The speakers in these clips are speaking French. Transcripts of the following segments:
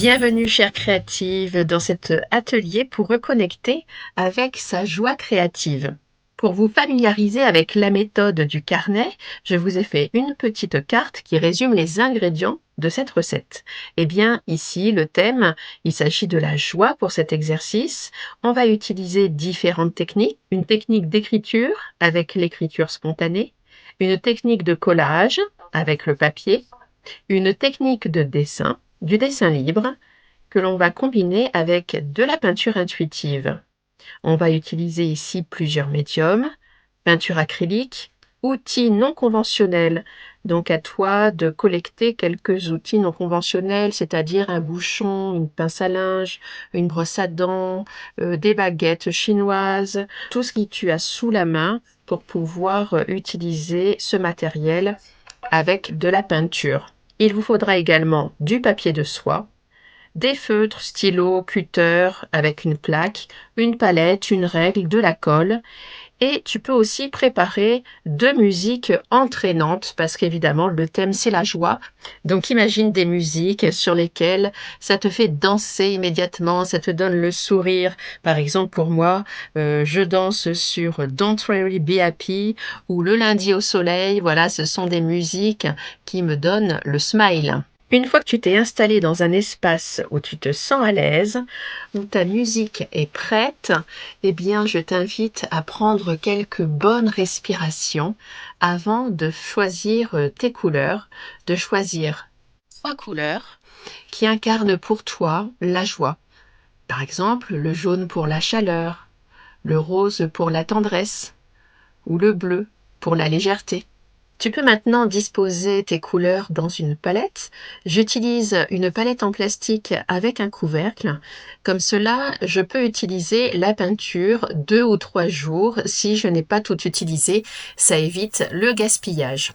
Bienvenue, chère créative, dans cet atelier pour reconnecter avec sa joie créative. Pour vous familiariser avec la méthode du carnet, je vous ai fait une petite carte qui résume les ingrédients de cette recette. Eh bien, ici, le thème, il s'agit de la joie pour cet exercice. On va utiliser différentes techniques. Une technique d'écriture avec l'écriture spontanée, une technique de collage avec le papier, une technique de dessin, du dessin libre, que l'on va combiner avec de la peinture intuitive. On va utiliser ici plusieurs médiums, peinture acrylique, outils non conventionnels. Donc à toi de collecter quelques outils non conventionnels, c'est-à-dire un bouchon, une pince à linge, une brosse à dents, des baguettes chinoises, tout ce que tu as sous la main pour pouvoir utiliser ce matériel avec de la peinture. Il vous faudra également du papier de soie, des feutres, stylos, cutter avec une plaque, une palette, une règle, de la colle. Et tu peux aussi préparer de musiques entraînantes parce qu'évidemment le thème c'est la joie. Donc imagine des musiques sur lesquelles ça te fait danser immédiatement, ça te donne le sourire. Par exemple pour moi, je danse sur Don't Worry Be Happy ou Le lundi au soleil. Voilà, ce sont des musiques qui me donnent le smile. Une fois que tu t'es installé dans un espace où tu te sens à l'aise, où ta musique est prête, eh bien, je t'invite à prendre quelques bonnes respirations avant de choisir tes couleurs, de choisir 3 couleurs qui incarnent pour toi la joie. Par exemple, le jaune pour la chaleur, le rose pour la tendresse ou le bleu pour la légèreté. Tu peux maintenant disposer tes couleurs dans une palette. J'utilise une palette en plastique avec un couvercle. Comme cela, je peux utiliser la peinture 2 ou 3 jours si je n'ai pas tout utilisé. Ça évite le gaspillage.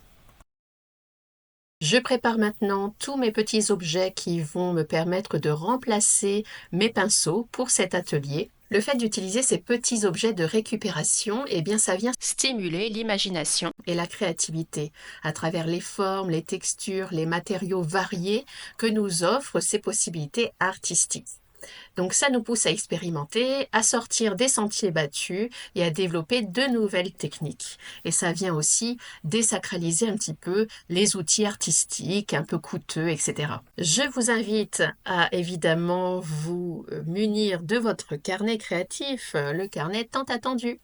Je prépare maintenant tous mes petits objets qui vont me permettre de remplacer mes pinceaux pour cet atelier. Le fait d'utiliser ces petits objets de récupération, eh bien, ça vient stimuler l'imagination et la créativité à travers les formes, les textures, les matériaux variés que nous offrent ces possibilités artistiques. Donc ça nous pousse à expérimenter, à sortir des sentiers battus et à développer de nouvelles techniques. Et ça vient aussi désacraliser un petit peu les outils artistiques un peu coûteux, etc. Je vous invite à évidemment vous munir de votre carnet créatif, le carnet tant attendu.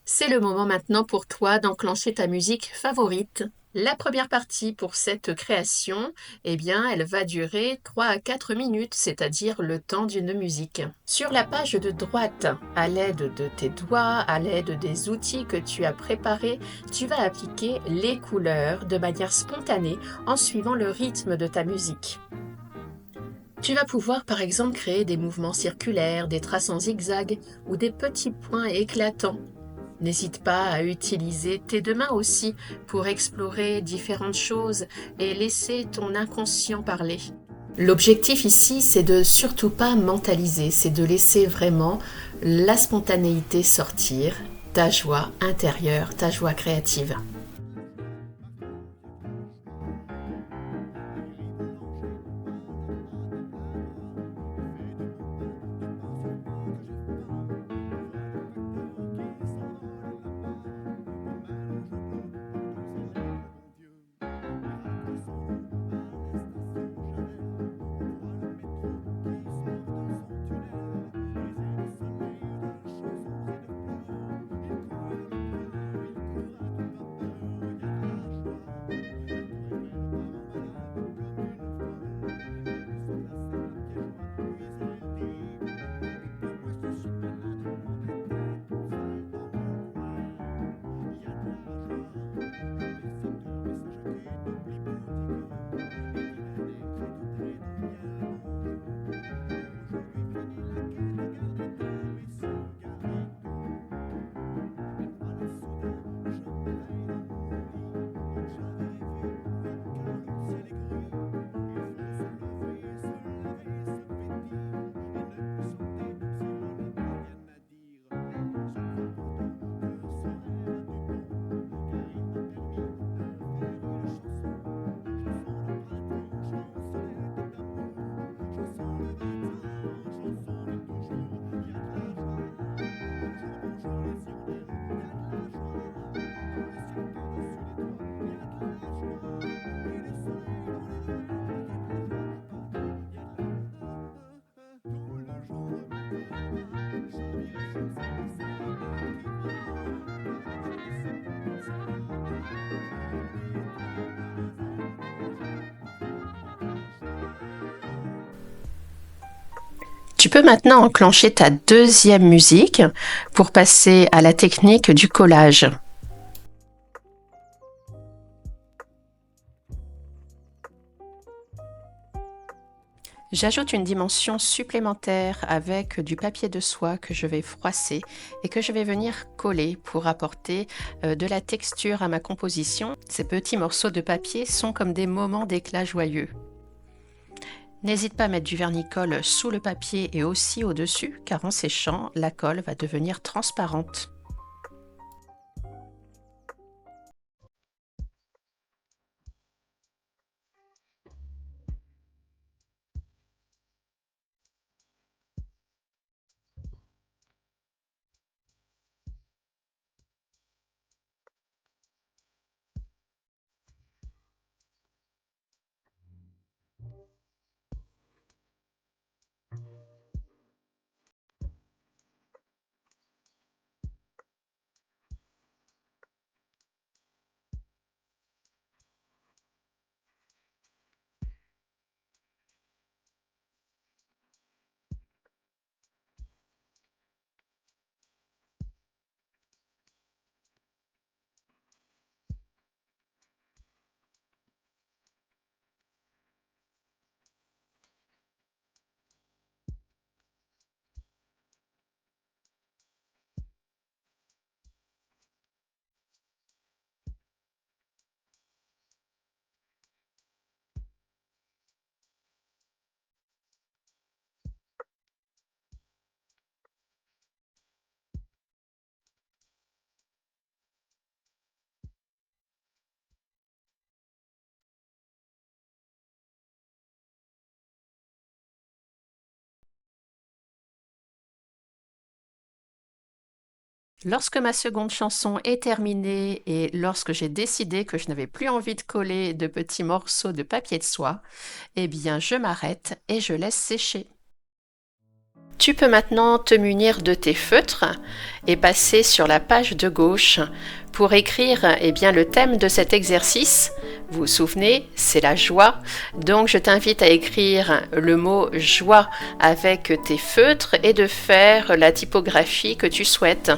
C'est le moment maintenant pour toi d'enclencher ta musique favorite. La première partie pour cette création, eh bien, elle va durer 3 à 4 minutes, c'est-à-dire le temps d'une musique. Sur la page de droite, à l'aide de tes doigts, à l'aide des outils que tu as préparés, tu vas appliquer les couleurs de manière spontanée en suivant le rythme de ta musique. Tu vas pouvoir par exemple créer des mouvements circulaires, des traces en zigzag ou des petits points éclatants. N'hésite pas à utiliser tes deux mains aussi pour explorer différentes choses et laisser ton inconscient parler. L'objectif ici, c'est de surtout pas mentaliser, c'est de laisser vraiment la spontanéité sortir, ta joie intérieure, ta joie créative. peux maintenant enclencher ta deuxième musique pour passer à la technique du collage. J'ajoute une dimension supplémentaire avec du papier de soie que je vais froisser et que je vais venir coller pour apporter de la texture à ma composition. Ces petits morceaux de papier sont comme des moments d'éclat joyeux. N'hésite pas à mettre du vernis-colle sous le papier et aussi au-dessus, car en séchant, la colle va devenir transparente. Lorsque ma seconde chanson est terminée et lorsque j'ai décidé que je n'avais plus envie de coller de petits morceaux de papier de soie, eh bien je m'arrête et je laisse sécher. Tu peux maintenant te munir de tes feutres et passer sur la page de gauche pour écrire le thème de cet exercice. Vous vous souvenez, c'est la joie. Donc je t'invite à écrire le mot joie avec tes feutres et de faire la typographie que tu souhaites.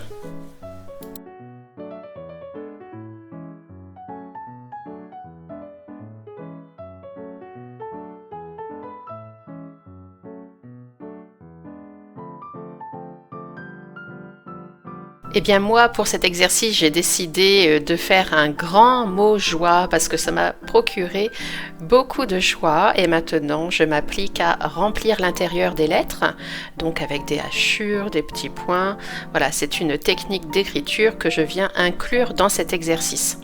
Eh bien moi, pour cet exercice, j'ai décidé de faire un grand mot joie parce que ça m'a procuré beaucoup de joie et maintenant je m'applique à remplir l'intérieur des lettres, donc avec des hachures, des petits points. Voilà, c'est une technique d'écriture que je viens inclure dans cet exercice.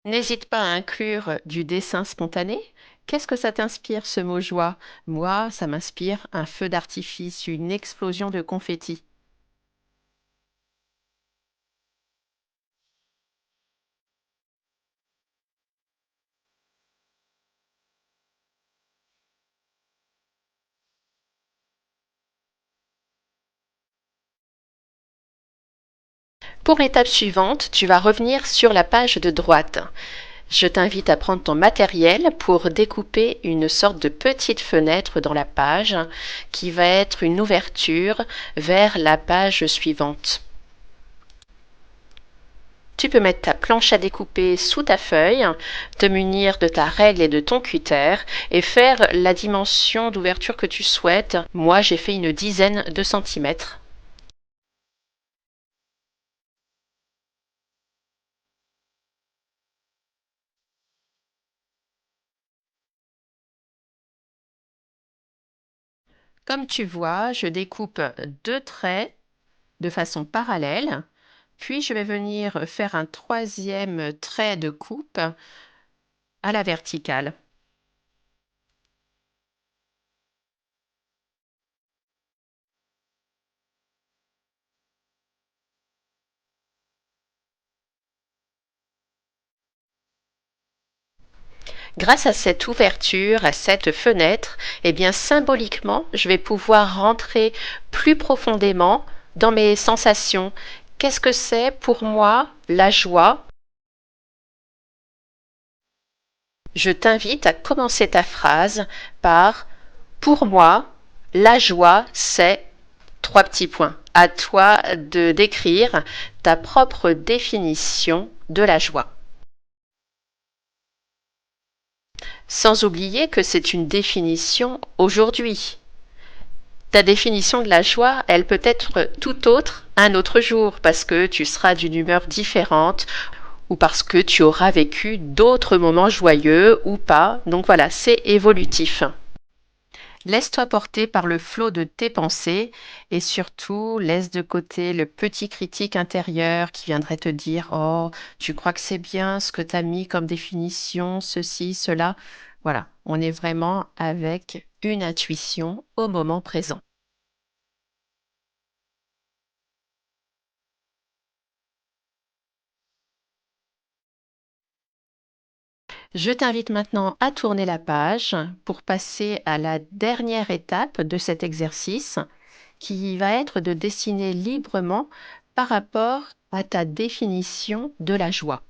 N'hésite pas à inclure du dessin spontané. Qu'est-ce que ça t'inspire, ce mot joie? Moi, ça m'inspire un feu d'artifice, une explosion de confettis. Pour l'étape suivante, tu vas revenir sur la page de droite. Je t'invite à prendre ton matériel pour découper une sorte de petite fenêtre dans la page qui va être une ouverture vers la page suivante. Tu peux mettre ta planche à découper sous ta feuille, te munir de ta règle et de ton cutter et faire la dimension d'ouverture que tu souhaites. Moi, j'ai fait une dizaine de centimètres. Comme tu vois, je découpe deux traits de façon parallèle, puis je vais venir faire un troisième trait de coupe à la verticale. Grâce à cette ouverture, à cette fenêtre, eh bien symboliquement, je vais pouvoir rentrer plus profondément dans mes sensations. Qu'est-ce que c'est pour moi la joie? Je t'invite à commencer ta phrase par pour moi, la joie, c'est trois petits points. À toi de décrire ta propre définition de la joie. Sans oublier que c'est une définition aujourd'hui. Ta définition de la joie, elle peut être tout autre un autre jour parce que tu seras d'une humeur différente ou parce que tu auras vécu d'autres moments joyeux ou pas. Donc voilà, c'est évolutif. Laisse-toi porter par le flot de tes pensées et surtout laisse de côté le petit critique intérieur qui viendrait te dire «Oh, tu crois que c'est bien ce que tu as mis comme définition, ceci, cela». Voilà, on est vraiment avec une intuition au moment présent. Je t'invite maintenant à tourner la page pour passer à la dernière étape de cet exercice qui va être de dessiner librement par rapport à ta définition de la joie.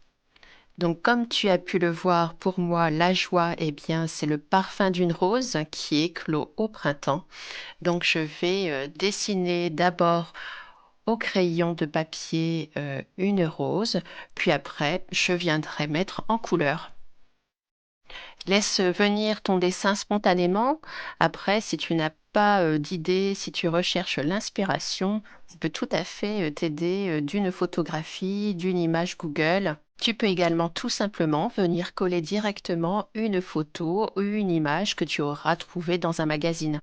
Donc comme tu as pu le voir, pour moi, la joie, eh bien, c'est le parfum d'une rose qui éclot au printemps. Donc je vais dessiner d'abord au crayon de papier une rose, puis après je viendrai mettre en couleur. Laisse venir ton dessin spontanément. Après, si tu n'as pas d'idée, si tu recherches l'inspiration, ça peut tout à fait t'aider d'une photographie, d'une image Google. Tu peux également tout simplement venir coller directement une photo ou une image que tu auras trouvée dans un magazine.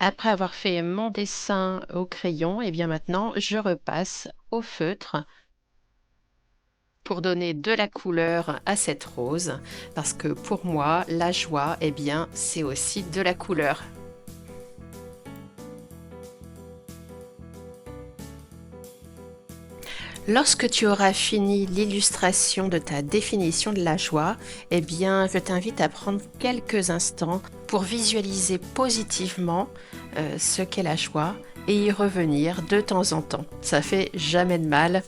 Après avoir fait mon dessin au crayon, et bien maintenant je repasse au feutre pour donner de la couleur à cette rose, parce que pour moi, la joie, eh bien, c'est aussi de la couleur. Lorsque tu auras fini l'illustration de ta définition de la joie, eh bien, je t'invite à prendre quelques instants pour visualiser positivement ce qu'est la joie et y revenir de temps en temps. Ça fait jamais de mal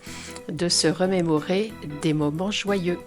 de se remémorer des moments joyeux.